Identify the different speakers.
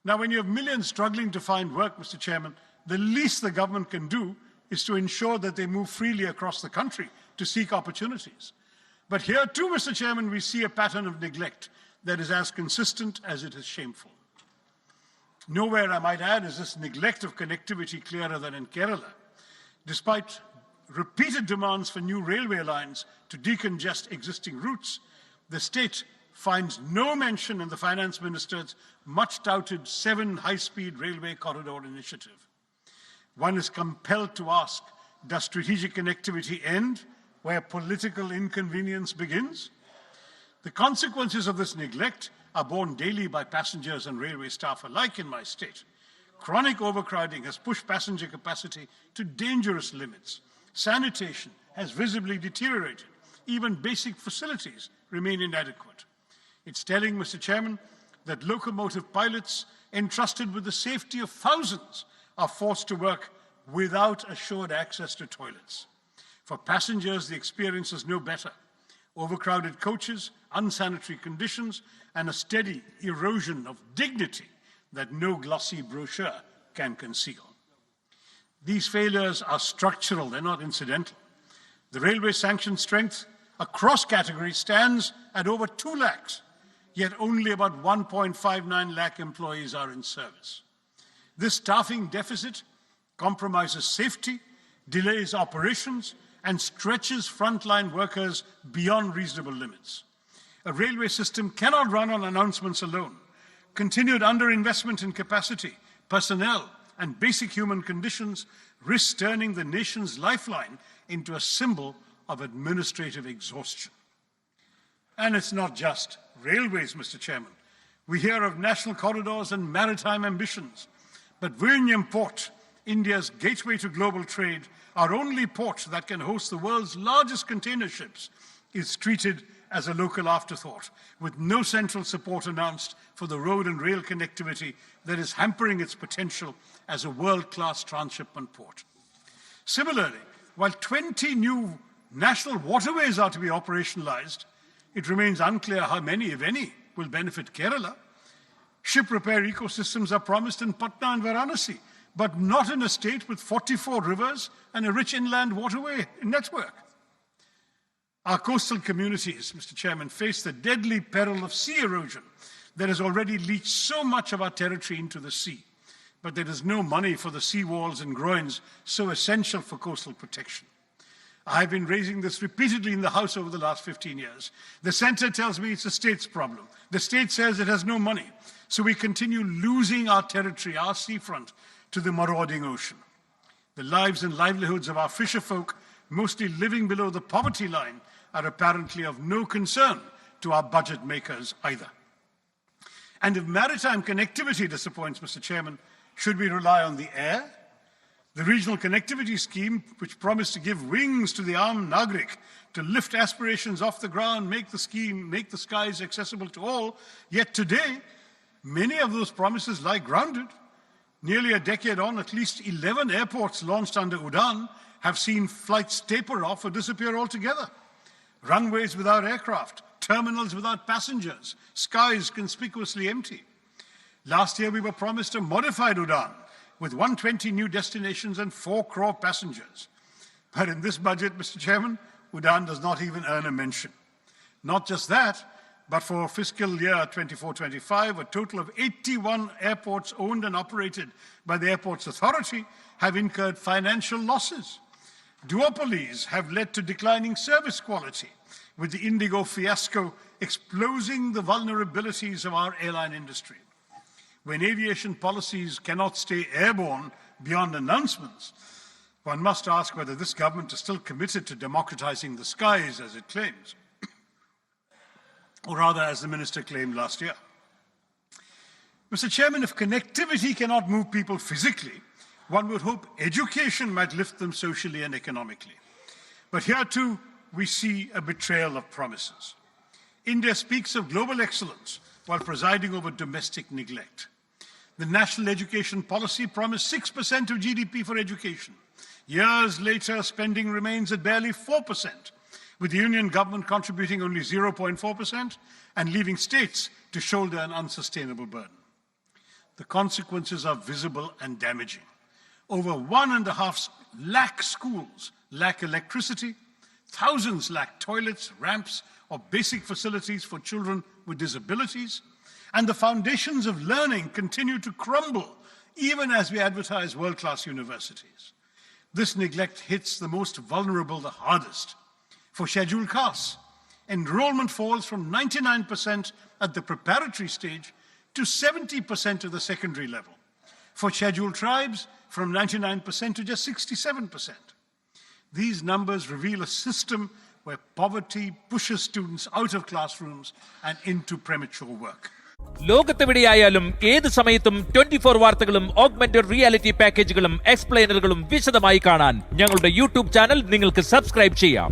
Speaker 1: Now, when you have millions struggling to find work, Mr. Chairman, the least the government can do is to ensure that they move freely across the country to seek opportunities. But here too, Mr. Chairman, we see a pattern of neglect that is as consistent as it is shameful. Nowhere, I might add, is this neglect of connectivity clearer than in Kerala. Despite repeated demands for new railway lines to decongest existing routes, the state finds no mention in the finance minister's much-touted 7 high-speed railway corridor initiative. One is compelled to ask, does strategic connectivity end where political inconvenience begins? The consequences of this neglect are borne daily by passengers and railway staff alike in my state. Chronic overcrowding has pushed passenger capacity to dangerous limits. Sanitation has visibly deteriorated. Even basic facilities remain inadequate. It's telling, Mr. Chairman, that locomotive pilots entrusted with the safety of thousands are forced to work without assured access to toilets. For passengers, the experience is no better. Overcrowded coaches, unsanitary conditions, and a steady erosion of dignity that no glossy brochure can conceal. These failures are structural, they're not incidental. The railway sanction strength across categories stands at over 2 lakhs, yet only about 1.59 lakh employees are in service. This staffing deficit compromises safety, delays operations, and stretches frontline workers beyond reasonable limits. A railway system cannot run on announcements alone. Continued underinvestment in capacity, personnel, and basic human conditions risks turning the nation's lifeline into a symbol of administrative exhaustion. And it's not just railways, Mr. Chairman. We hear of national corridors and maritime ambitions. But Vizhinjam Port, India's gateway to global trade, our only port that can host the world's largest container ships, is treated as a local afterthought, with no central support announced for the road and rail connectivity that is hampering its potential as a world-class transshipment port. Similarly, while 20 new national waterways are to be operationalized, it remains unclear how many, if any, will benefit Kerala. Ship repair ecosystems are promised in Patna and Varanasi, but not in a state with 44 rivers and a rich inland waterway network. Our coastal communities, Mr. Chairman, face the deadly peril of sea erosion that has already leached so much of our territory into the sea. But there is no money for the sea walls and groins so essential for coastal protection. I've been raising this repeatedly in the House over the last 15 years. The centre tells me it's the state's problem. The state says it has no money. So we continue losing our territory, our seafront, to the marauding ocean. The lives and livelihoods of our fisherfolk, mostly living below the poverty line, are apparently of no concern to our budget makers either. And if maritime connectivity disappoints, Mr. Chairman, should we rely on the air? The regional connectivity scheme, which promised to give wings to the armed Nagrik, to lift aspirations off the ground, make the skies accessible to all, yet today, many of those promises lie grounded. Nearly a decade on, at least 11 airports launched under UDAN have seen flights taper off or disappear altogether. Runways without aircraft, terminals without passengers, skies conspicuously empty. Last year, we were promised a modified UDAN with 120 new destinations and 4 crore passengers. But in this budget, Mr. Chairman, UDAN does not even earn a mention. Not just that, but for fiscal year 24-25, a total of 81 airports owned and operated by the Airports Authority have incurred financial losses. Duopolies have led to declining service quality, with the Indigo fiasco exposing the vulnerabilities of our airline industry. When aviation policies cannot stay airborne beyond announcements, one must ask whether this government is still committed to democratizing the skies, as it claims, or rather, as the minister claimed last year. Mr. Chairman, if connectivity cannot move people physically, one would hope education might lift them socially and economically. But here too, we see a betrayal of promises. India speaks of global excellence while presiding over domestic neglect. The national education policy promised 6% of GDP for education. Years later, spending remains at barely 4%, with the union government contributing only 0.4% and leaving states to shoulder an unsustainable burden. the consequences are visible and damaging. Over 1.5 lakh schools lack electricity, thousands lack toilets, ramps, or basic facilities for children with disabilities, and the foundations of learning continue to crumble even as we advertise world-class universities. This neglect hits the most vulnerable the hardest. For scheduled castes, enrollment falls from 99% at the preparatory stage to 70% at the secondary level. For scheduled tribes, from 99% to just 67%. These numbers reveal a system where poverty pushes students out of classrooms and into premature work.
Speaker 2: ലോകത്തെവിടെയായാലും ഏത് സമയത്തും 24 വാർത്തകളും augmented reality പാക്കേജുകളും എക്സ്പ്ലെയിനറുകളും വിശദമായി കാണാൻ ഞങ്ങളുടെ YouTube channel നിങ്ങൾക്ക് subscribe ചെയ്യാം.